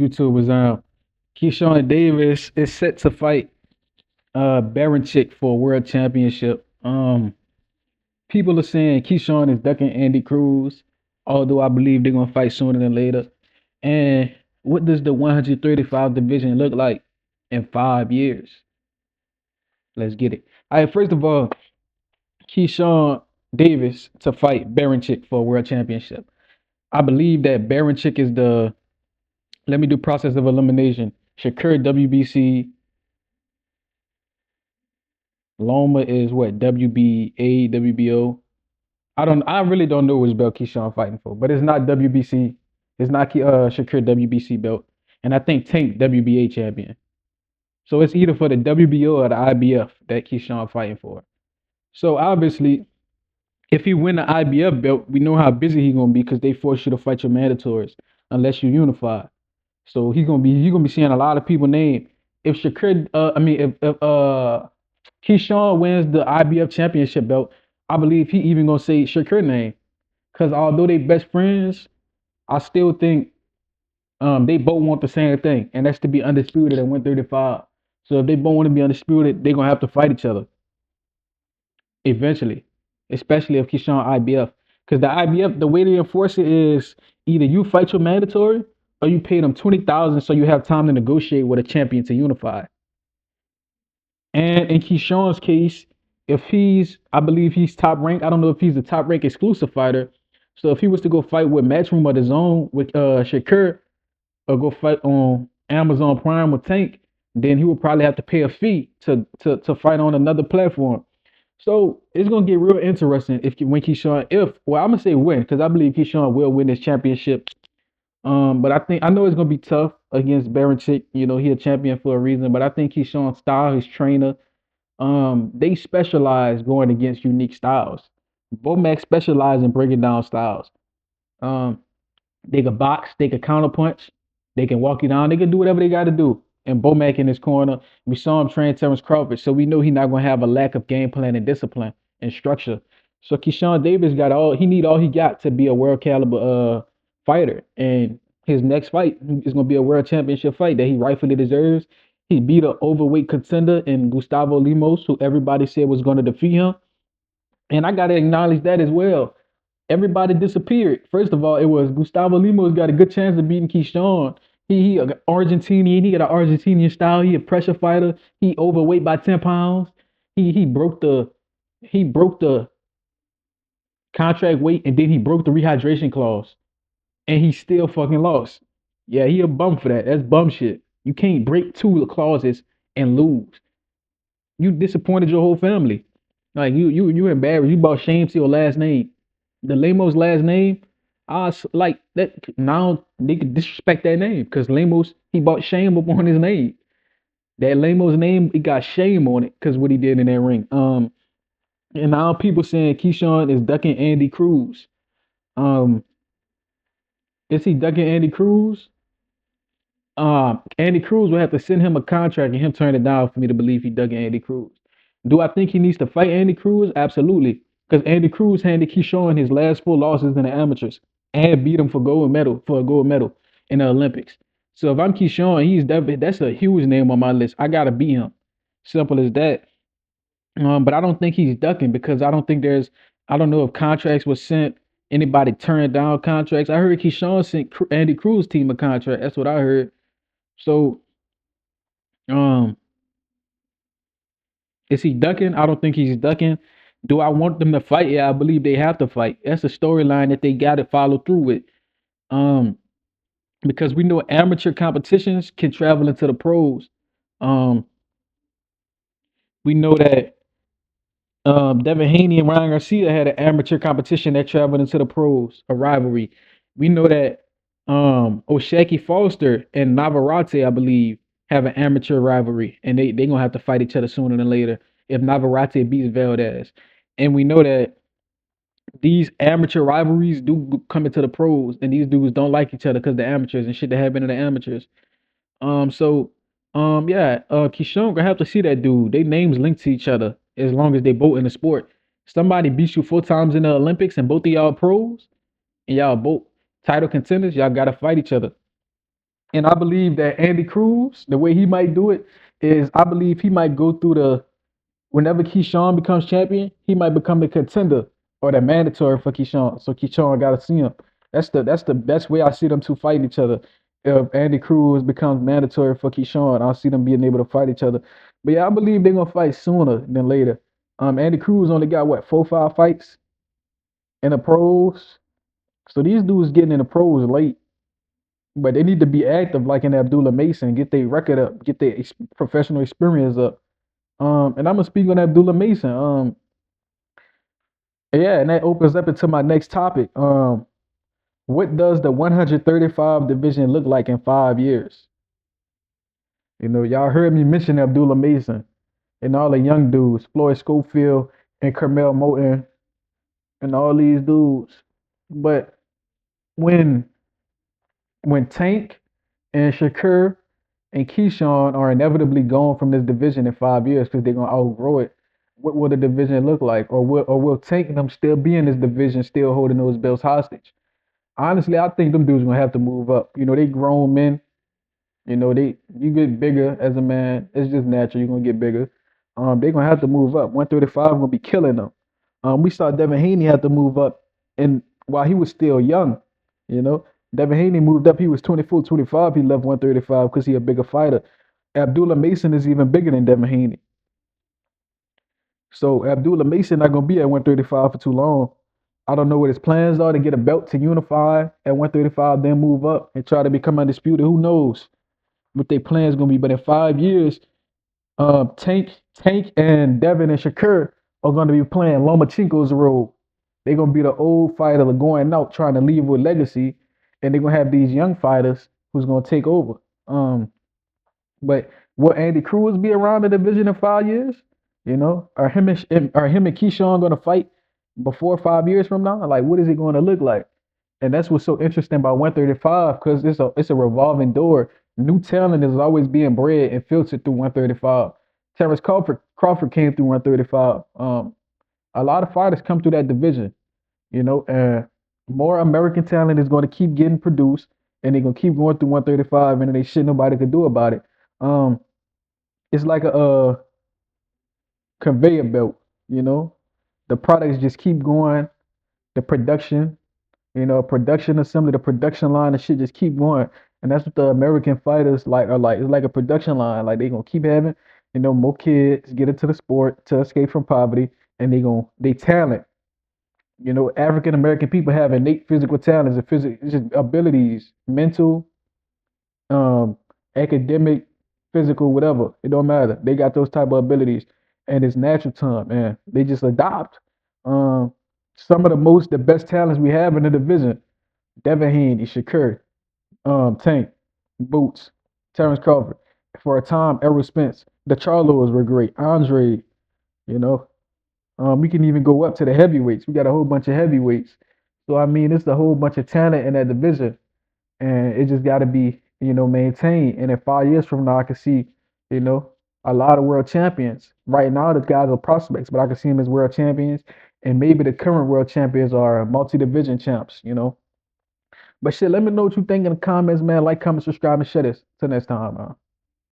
YouTube was Keyshawn Davis is set to fight Berinchyk for a world championship. People are saying Keyshawn is ducking Andy Cruz, although I believe they're gonna fight sooner than later. And what does the 135 division look like in 5 years? Let's get it. All right, first of all, Keyshawn Davis to fight Berinchyk for a world championship. I believe that Berinchyk is the let me do process of elimination. Shakur WBC, Loma is what WBA, WBO. I really don't know which belt Keyshawn fighting for, but it's not WBC. It's not Shakur WBC belt, and I think Tank WBA champion. So it's either for the WBO or the IBF that Keyshawn fighting for. So obviously, if he win the IBF belt, we know how busy he gonna be because they force you to fight your mandatories unless you unify. So he gonna be seeing a lot of people name. If Shakur, if Keyshawn wins the IBF championship belt, I believe he even gonna say Shakur name. Cause although they best friends, I still think they both want the same thing, and that's to be undisputed at 135. So if they both want to be undisputed, they're gonna have to fight each other eventually, especially if Keyshawn IBF. Because the IBF, the way they enforce it is either you fight your mandatory or you pay them 20,000 so you have time to negotiate with a champion to unify. And in Keyshawn's case, if I believe he's top ranked. I don't know if he's a top ranked exclusive fighter. So if he was to go fight with Matchroom of his own with Shakur, or go fight on Amazon Prime with Tank, then he would probably have to pay a fee to fight on another platform. So it's gonna get real interesting if when Keyshawn, if well, I'm gonna say win because I believe Keyshawn will win this championship. But I know it's gonna be tough against Berinchyk. You know, he a champion for a reason. But I think Keyshawn's style, his trainer, they specialize going against unique styles. Bomac specialize in breaking down styles. Um, they can box, they can counterpunch, they can walk you down, they can do whatever they got to do. And Bomac in his corner, we saw him train Terrence Crawford, so we know he's not gonna have a lack of game plan and discipline and structure. So Keyshawn Davis got all he got to be a world caliber fighter. And his next fight is gonna be a world championship fight that he rightfully deserves. He beat an overweight contender in Gustavo Limos, who everybody said was gonna defeat him. And I gotta acknowledge that as well. Everybody disappeared. First of all, it was Gustavo Limo's got a good chance of beating Keyshawn. He a Argentinian. He got an Argentinian style. He a pressure fighter. He overweight by 10 pounds. He broke the contract weight, and then he broke the rehydration clause, and he still fucking lost. Yeah, he a bum for that. That's bum shit. You can't break two clauses and lose. You disappointed your whole family. Like you embarrassed. You brought shame to your last name. The Lemos last name, like that now they could disrespect that name because Lemos he brought shame upon his name. That Lemos name, he got shame on it because what he did in that ring. And now people saying Keyshawn is ducking Andy Cruz. Um, is he ducking Andy Cruz? Andy Cruz will have to send him a contract and him turn it down for me to believe he dug Andy Cruz. Do I think he needs to fight Andy Cruz? Absolutely. Because Andy Cruz handed Keyshawn his last four losses in the amateurs and beat him for a gold medal in the Olympics. So if I'm Keyshawn, that's a huge name on my list. I gotta beat him. Simple as that. But I don't think he's ducking because I don't know if contracts were sent. Anybody turned down contracts? I heard Keyshawn sent Andy Cruz team a contract. That's what I heard. So, um, is he ducking? I don't think he's ducking. Do I want them to fight? Yeah, I believe they have to fight. That's a storyline that they got to follow through with. Um, because we know amateur competitions can travel into the pros. Um, we know that Devin Haney and Ryan Garcia had an amateur competition that traveled into the pros, a rivalry. We know that Oshaki Foster and Navarrete, I believe, have an amateur rivalry, and they gonna have to fight each other sooner than later if Navarrete beats Valdez. And we know that these amateur rivalries do come into the pros, and these dudes don't like each other because the amateurs and shit that happen to the amateurs. So yeah, Keyshawn gonna have to see that dude. They names linked to each other as long as they both in the sport. Somebody beats you 4 times in the Olympics and both of y'all pros and y'all both title contenders, y'all gotta fight each other. And I believe that Andy Cruz, the way he might do it is I believe he might go through the whenever Keyshawn becomes champion, he might become the contender or the mandatory for Keyshawn. So Keyshawn gotta see him. That's the best way I see them two fighting each other. If Andy Cruz becomes mandatory for Keyshawn, I'll see them being able to fight each other. But yeah, I believe they're gonna fight sooner than later. Andy Cruz only got what 4, 5 fights in the pros. So these dudes getting in the pros late, but they need to be active like in Abdullah Mason, get their record up, get their professional experience up. And I'm gonna speak on Abdullah Mason. Yeah, and that opens up into my next topic. What does the 135 division look like in 5 years? Y'all heard me mention Abdullah Mason and all the young dudes, Floyd Schofield and Carmel Moten and all these dudes. But when Tank and Shakur and Keyshawn are inevitably gone from this division in 5 years because they're gonna outgrow it, what will the division look like? Or will Tank and them still be in this division, still holding those belts hostage? Honestly, I think them dudes gonna have to move up. They grown men. You get bigger as a man. It's just natural. You're gonna get bigger. They're gonna have to move up. 135 gonna be killing them. We saw Devin Haney have to move up, and while he was still young, you know, Devin Haney moved up. He was 24, 25. He left 135 because he a bigger fighter. Abdullah Mason is even bigger than Devin Haney. So Abdullah Mason not gonna be at 135 for too long. I don't know what his plans are to get a belt to unify at 135, then move up and try to become undisputed. Who knows what their plans gonna be? But in 5 years, Tank and Devin and Shakur are gonna be playing Lomachenko's role. They're gonna be the old fighter going out trying to leave with legacy, and they're gonna have these young fighters who's gonna take over. But will Andy Cruz be around the division in 5 years? Are him and Keyshawn gonna fight before 5 years from now? Like, what is it going to look like? And that's what's so interesting about 135 because it's a revolving door. New talent is always being bred and filtered through 135. Terrence Crawford came through 135. A lot of fighters come through that division, and more American talent is going to keep getting produced, and they're gonna keep going through 135, and then they shit nobody could do about it. Um, it's like a conveyor belt, you know. The products just keep going. The production assembly, the production line, and shit just keep going. And that's what the American fighters like are like. It's like a production line. Like they gonna keep having, more kids get into the sport to escape from poverty, and they talent. African American people have innate physical talents and just abilities, mental, um, academic, physical, whatever. It don't matter. They got those type of abilities, and it's natural to them, man. They just adopt. Um, some of the best talents we have in the division: Devin Haney, Shakur, Tank, Boots, Terrence Crawford. For a time, Errol Spence, the Charlos were great. Andre, you know. We can even go up to the heavyweights. We got a whole bunch of heavyweights. So I mean, it's a whole bunch of talent in that division, and it just got to be maintained. And in 5 years from now, I can see you know a lot of world champions. Right now, the guys are prospects, but I can see them as world champions, and maybe the current world champions are multi-division champs. But shit, let me know what you think in the comments, man. Like, comment, subscribe, and share this. Till next time, man.